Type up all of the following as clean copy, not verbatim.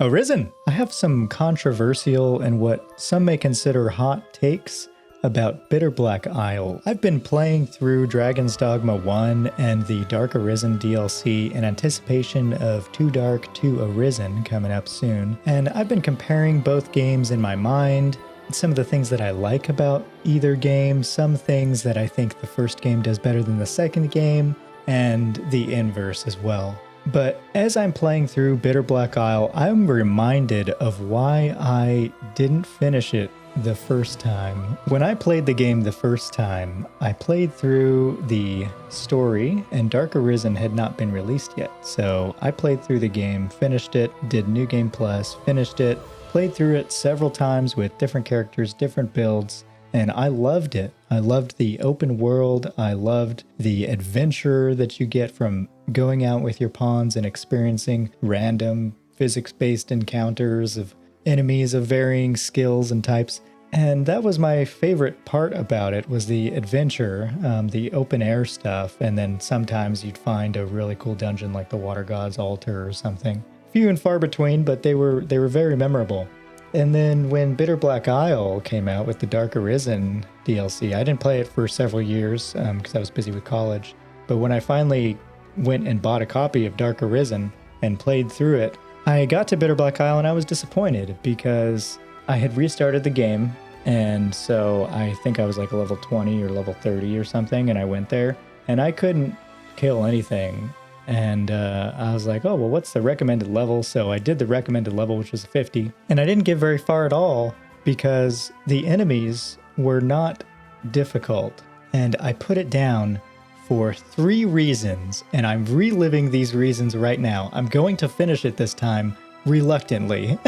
Arisen! I have some controversial and what some may consider hot takes about Bitterblack Isle. I've been playing through Dragon's Dogma 1 and the Dark Arisen DLC in anticipation of Too Dark to Arisen coming up soon, and I've been comparing both games in my mind, some of the things that I like about either game, some things that I think the first game does better than the second game, and the inverse as well. But as I'm playing through Bitterblack Isle, I'm reminded of why I didn't finish it the first time. When I played the game the first time, I played through the story, and Dark Arisen had not been released yet. So I played through the game, finished it, did New Game Plus, finished it, played through it several times with different characters, different builds, and I loved it. I loved the open world. I loved the adventure that you get from going out with your pawns and experiencing random physics-based encounters of enemies of varying skills and types. And that was my favorite part about it, was the adventure, the open air stuff. And then sometimes you'd find a really cool dungeon like the Water God's Altar or something. Few and far between, but they were very memorable. And then when Bitterblack Isle came out with the Dark Arisen DLC, I didn't play it for several years because I was busy with college. But when I finally went and bought a copy of Dark Arisen and played through it, I got to Bitterblack Isle and I was disappointed because I had restarted the game. And so I think I was like a level 20 or level 30 or something. And I went there and I couldn't kill anything. And I was like, oh, well, what's the recommended level? So I did the recommended level, which was 50. And I didn't get very far at all because the enemies were not difficult. And I put it down for 3 reasons. And I'm reliving these reasons right now. I'm going to finish it this time reluctantly.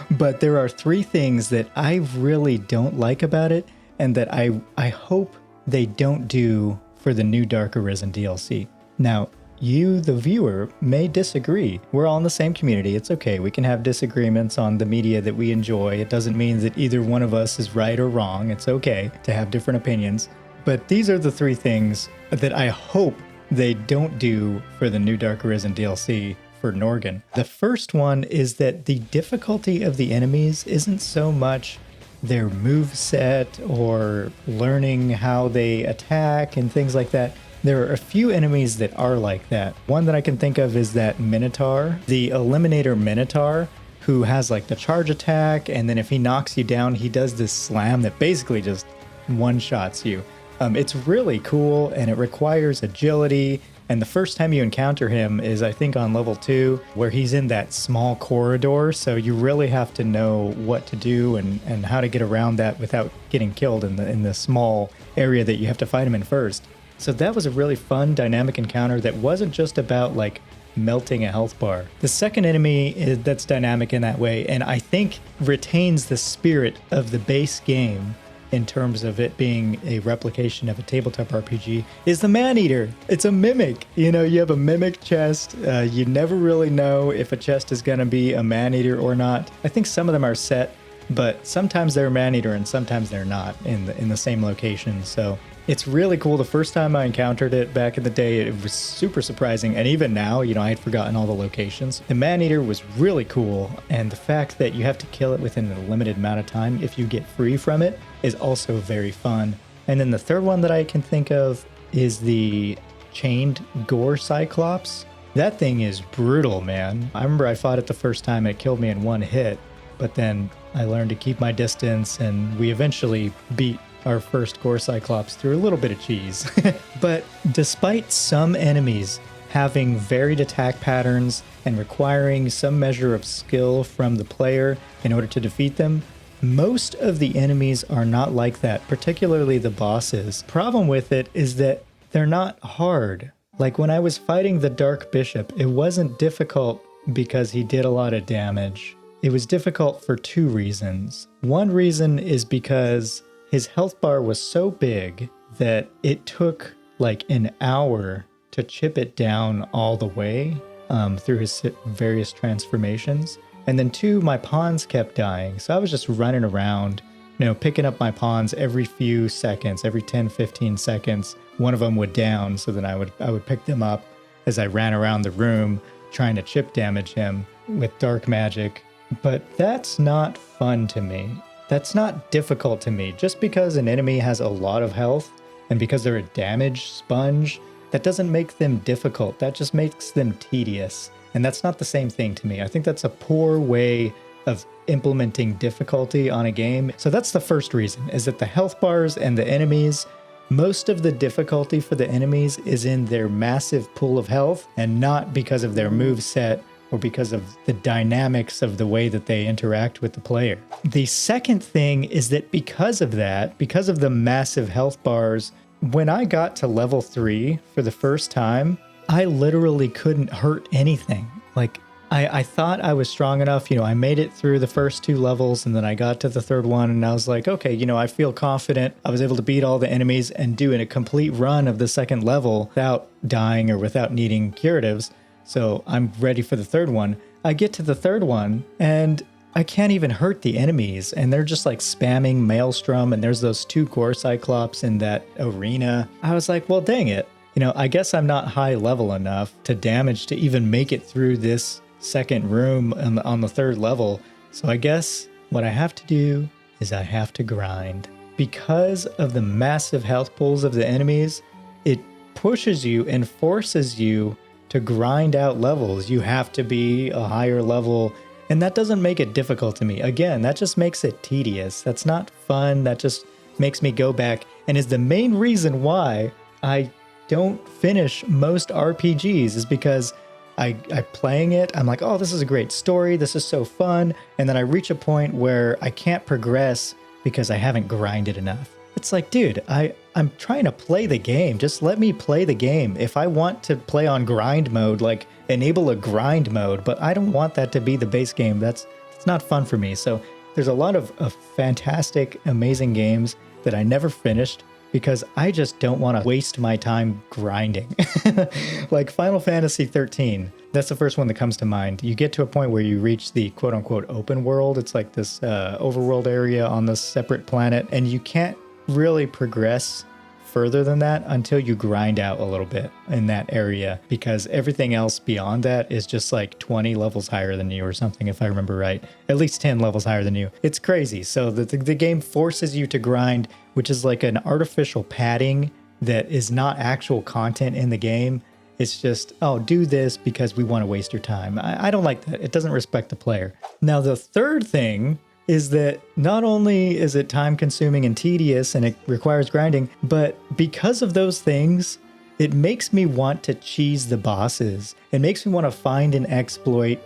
But there are 3 things that I really don't like about it and that I hope they don't do for the new Dark Arisen DLC. Now, you, the viewer, may disagree. We're all in the same community. It's okay. We can have disagreements on the media that we enjoy. It doesn't mean that either one of us is right or wrong. It's okay to have different opinions. But these are the 3 things that I hope they don't do for the new Dark Arisen DLC for Norgan. The first one is that the difficulty of the enemies isn't so much their moveset or learning how they attack and things like that. There are a few enemies that are like that. One that I can think of is that Minotaur, the Eliminator Minotaur, who has like the charge attack, and then if he knocks you down, he does this slam that basically just one-shots you. It's really cool, and it requires agility, and the first time you encounter him is, I think, on level 2, where he's in that small corridor, so you really have to know what to do and how to get around that without getting killed in the small area that you have to fight him in first. So that was a really fun, dynamic encounter that wasn't just about, like, melting a health bar. The second enemy that's dynamic in that way, and I think retains the spirit of the base game in terms of it being a replication of a tabletop RPG, is the Man-Eater. It's a mimic. You know, you have a mimic chest. You never really know if a chest is going to be a Man-Eater or not. I think some of them are set, but sometimes they're Man-Eater and sometimes they're not in the same location. So it's really cool. The first time I encountered it back in the day, it was super surprising. And even now, you know, I had forgotten all the locations. The Man-Eater was really cool. And the fact that you have to kill it within a limited amount of time if you get free from it is also very fun. And then the third one that I can think of is the chained gore cyclops. That thing is brutal, man. I remember I fought it the first time. It killed me in 1 hit. But then I learned to keep my distance, and we eventually beat our first Gore Cyclops through a little bit of cheese. But despite some enemies having varied attack patterns and requiring some measure of skill from the player in order to defeat them, most of the enemies are not like that, particularly the bosses. Problem with it is that they're not hard. Like when I was fighting the Dark Bishop, it wasn't difficult because he did a lot of damage. It was difficult for 2 reasons. One reason is because his health bar was so big that it took like an hour to chip it down all the way through his various transformations. And then 2, my pawns kept dying. So I was just running around, you know, picking up my pawns every few seconds, every 10, 15 seconds. One of them would down, so then I would pick them up as I ran around the room trying to chip damage him. with dark magic, but that's not fun to me. That's not difficult to me. Just because an enemy has a lot of health and because they're a damage sponge, that doesn't make them difficult. That just makes them tedious. And that's not the same thing to me. I think that's a poor way of implementing difficulty on a game. So that's the first reason, is that the health bars and the enemies, most of the difficulty for the enemies is in their massive pool of health and not because of their move set or because of the dynamics of the way that they interact with the player. The second thing is that because of that, because of the massive health bars, when I got to level 3 for the first time, I literally couldn't hurt anything. Like, I thought I was strong enough, I made it through the first 2 levels and then I got to the third one and I was like, okay, I feel confident. I was able to beat all the enemies and do a complete run of the second level without dying or without needing curatives. So I'm ready for the third one. I get to the third one and I can't even hurt the enemies and they're just like spamming Maelstrom and there's those 2 Gore Cyclops in that arena. I was like, well, dang it. I guess I'm not high level enough to damage to even make it through this second room on the third level. So I guess what I have to do is I have to grind. Because of the massive health pools of the enemies, it pushes you and forces you to grind out levels. You have to be a higher level, and that doesn't make it difficult to me. Again, that just makes it tedious. That's not fun. That just makes me go back and is the main reason why I don't finish most RPGs, is because I playing it, I'm like, oh, this is a great story, this is so fun, and then I reach a point where I can't progress because I haven't grinded enough. It's like, dude, I'm trying to play the game. Just let me play the game. If I want to play on grind mode, like enable a grind mode, but I don't want that to be the base game. It's not fun for me. So there's a lot of fantastic, amazing games that I never finished because I just don't want to waste my time grinding. Like Final Fantasy 13, that's the first one that comes to mind. You get to a point where you reach the quote-unquote open world. It's like this overworld area on this separate planet, and you can't really progress further than that until you grind out a little bit in that area, because everything else beyond that is just like 20 levels higher than you or something, if I remember right. At least 10 levels higher than you. It's crazy. So the game forces you to grind, which is like an artificial padding that is not actual content in the game. It's just, oh, do this because we want to waste your time. I don't like that. It doesn't respect the player. Now, the third thing is that not only is it time consuming and tedious and it requires grinding, but because of those things, it makes me want to cheese the bosses. It makes me want to find an exploit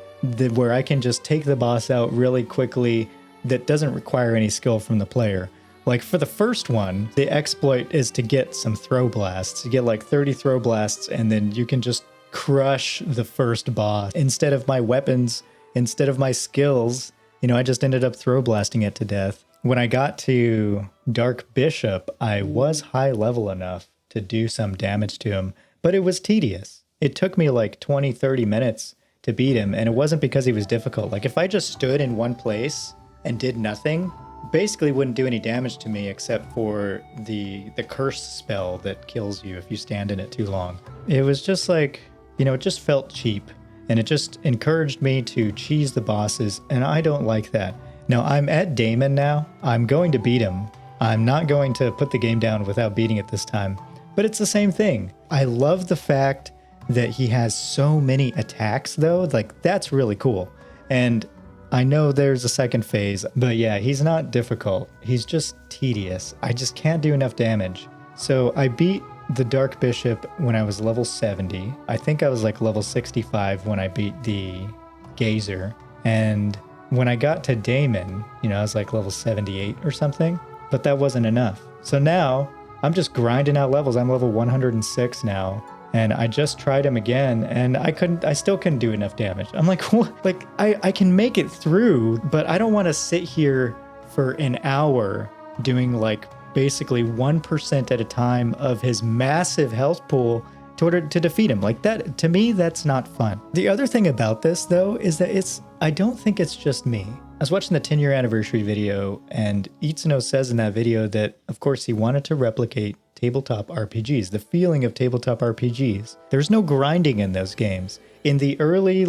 where I can just take the boss out really quickly that doesn't require any skill from the player. Like for the first one, the exploit is to get some throw blasts. You get like 30 throw blasts and then you can just crush the first boss. Instead of my weapons, instead of my skills, I just ended up throw blasting it to death. When I got to Dark Bishop, I was high level enough to do some damage to him, but it was tedious. It took me like 20, 30 minutes to beat him, and it wasn't because he was difficult. Like if I just stood in one place and did nothing, basically wouldn't do any damage to me except for the curse spell that kills you if you stand in it too long. It was just like, it just felt cheap. And it just encouraged me to cheese the bosses, and I don't like that. Now, I'm at Damon now. I'm going to beat him. I'm not going to put the game down without beating it this time. But it's the same thing. I love the fact that he has so many attacks, though. Like, that's really cool. And I know there's a second phase, but yeah, he's not difficult. He's just tedious. I just can't do enough damage. So I beat the Dark Bishop when I was level 70. I think I was like level 65 when I beat the Gazer. And when I got to Damon, I was like level 78 or something, but that wasn't enough. So now I'm just grinding out levels. I'm level 106 now. And I just tried him again and I still couldn't do enough damage. I'm like, what? Like I can make it through, but I don't want to sit here for an hour doing like basically 1% at a time of his massive health pool to defeat him. Like that, to me, that's not fun. The other thing about this though, is that I don't think it's just me. I was watching the 10-year anniversary video and Itsuno says in that video that of course he wanted to replicate tabletop RPGs, the feeling of tabletop RPGs. There's no grinding in those games. In the early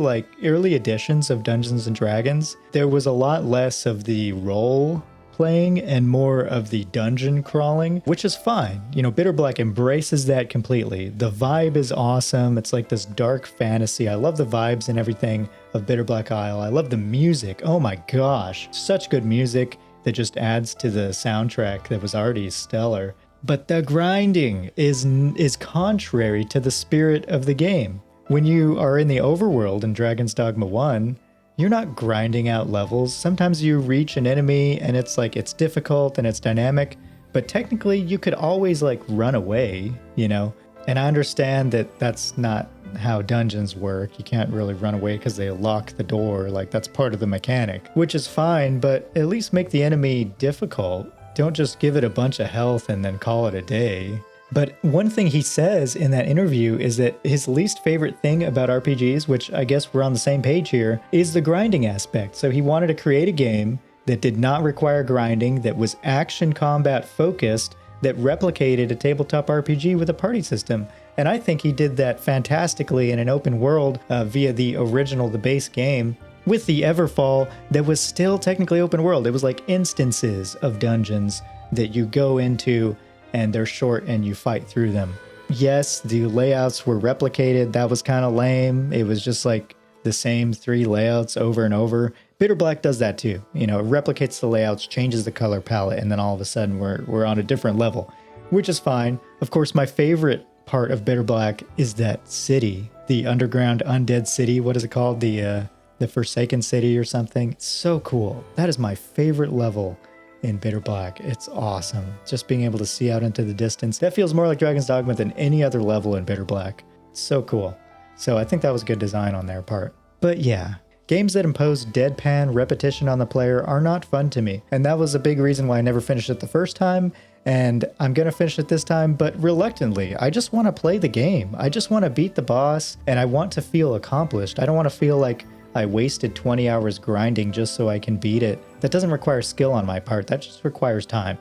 editions of Dungeons and Dragons, there was a lot less of the role playing and more of the dungeon crawling, which is fine. You know, Bitterblack embraces that completely. The vibe is awesome. It's like this dark fantasy. I love the vibes and everything of Bitterblack Isle. I love the music. Oh my gosh, such good music that just adds to the soundtrack that was already stellar. But the grinding is contrary to the spirit of the game. When you are in the overworld in Dragon's Dogma 1, you're not grinding out levels. Sometimes you reach an enemy and it's like it's difficult and it's dynamic, but technically you could always like run away, you know? And I understand that that's not how dungeons work. You can't really run away because they lock the door. Like that's part of the mechanic, which is fine, but at least make the enemy difficult. Don't just give it a bunch of health and then call it a day. But one thing he says in that interview is that his least favorite thing about RPGs, which I guess we're on the same page here, is the grinding aspect. So he wanted to create a game that did not require grinding, that was action combat focused, that replicated a tabletop RPG with a party system. And I think he did that fantastically in an open world via the base game, with the Everfall that was still technically open world. It was like instances of dungeons that you go into and they're short and you fight through them. Yes, the layouts were replicated. That was kind of lame. It was just like the same 3 layouts over and over. Bitterblack does that too. You know, it replicates the layouts, changes the color palette, and then all of a sudden we're on a different level, which is fine. Of course, my favorite part of Bitterblack is that city, the underground undead city. What is it called? The Forsaken City or something. It's so cool. That is my favorite level in Bitterblack. It's awesome. Just being able to see out into the distance. That feels more like Dragon's Dogma than any other level in Bitterblack. It's so cool. So I think that was good design on their part. But yeah, games that impose deadpan repetition on the player are not fun to me. And that was a big reason why I never finished it the first time. And I'm going to finish it this time, but reluctantly. I just want to play the game. I just want to beat the boss and I want to feel accomplished. I don't want to feel like I wasted 20 hours grinding just so I can beat it. That doesn't require skill on my part, that just requires time.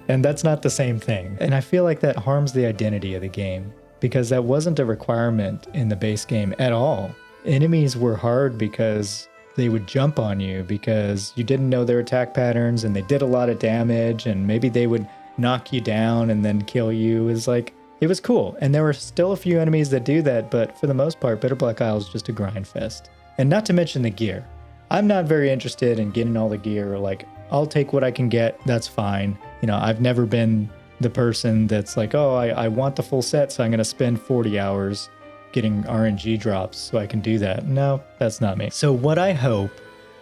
And that's not the same thing. And I feel like that harms the identity of the game, because that wasn't a requirement in the base game at all. Enemies were hard because they would jump on you because you didn't know their attack patterns and they did a lot of damage, and maybe they would knock you down and then kill you. It was cool. And there were still a few enemies that do that, but for the most part, Bitterblack Isle is just a grind fest. And not to mention the gear. I'm not very interested in getting all the gear. Like, I'll take what I can get. That's fine. You know, I've never been the person that's like, oh, I want the full set, so I'm going to spend 40 hours getting RNG drops so I can do that. No, that's not me. So what I hope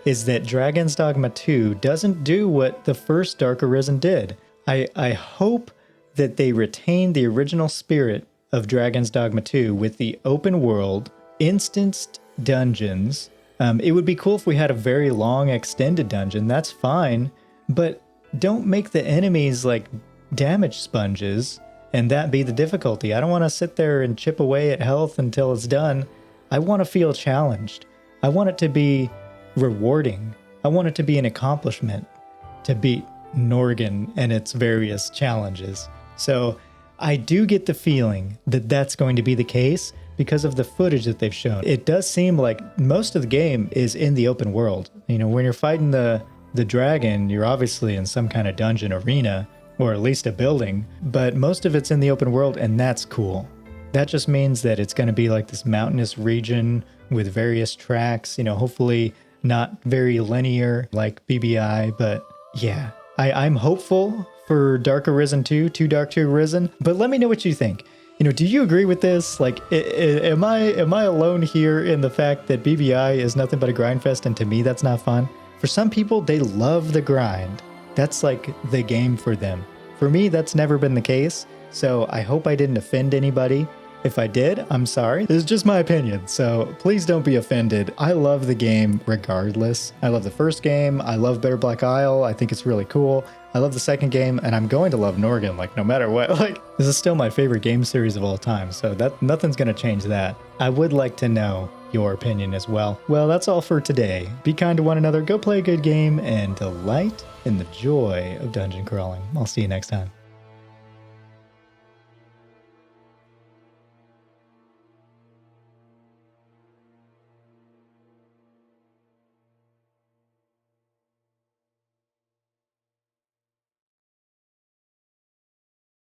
is that Dragon's Dogma 2 doesn't do what the first Dark Arisen did. I hope that they retain the original spirit of Dragon's Dogma 2 with the open world, instanced dungeons. It would be cool if we had a very long extended dungeon. That's fine, but don't make the enemies like damage sponges and that be the difficulty. I don't want to sit there and chip away at health until it's done. I want to feel challenged. I want it to be rewarding. I want it to be an accomplishment to beat Norgan and its various challenges. So I do get the feeling that that's going to be the case because of the footage that they've shown. It does seem like most of the game is in the open world. You know, when you're fighting the dragon, you're obviously in some kind of dungeon arena, or at least a building, but most of it's in the open world, and that's cool. That just means that it's going to be like this mountainous region with various tracks, you know, hopefully not very linear like BBI, but yeah, I'm hopeful for Dark Arisen 2, Too Dark to Arisen, but let me know what you think. You know, do you agree with this? Like, am I alone here in the fact that BBI is nothing but a grind fest, and to me that's not fun? For some people, they love the grind. That's like the game for them. For me, that's never been the case, so I hope I didn't offend anybody. If I did, I'm sorry. This is just my opinion, so please don't be offended. I love the game regardless. I love the first game. I love Bitterblack Isle. I think it's really cool. I love the second game, and I'm going to love Norgan, like, no matter what. Like, this is still my favorite game series of all time, so that nothing's gonna change that. I would like to know your opinion as well. Well, that's all for today. Be kind to one another, go play a good game, and delight in the joy of dungeon crawling. I'll see you next time.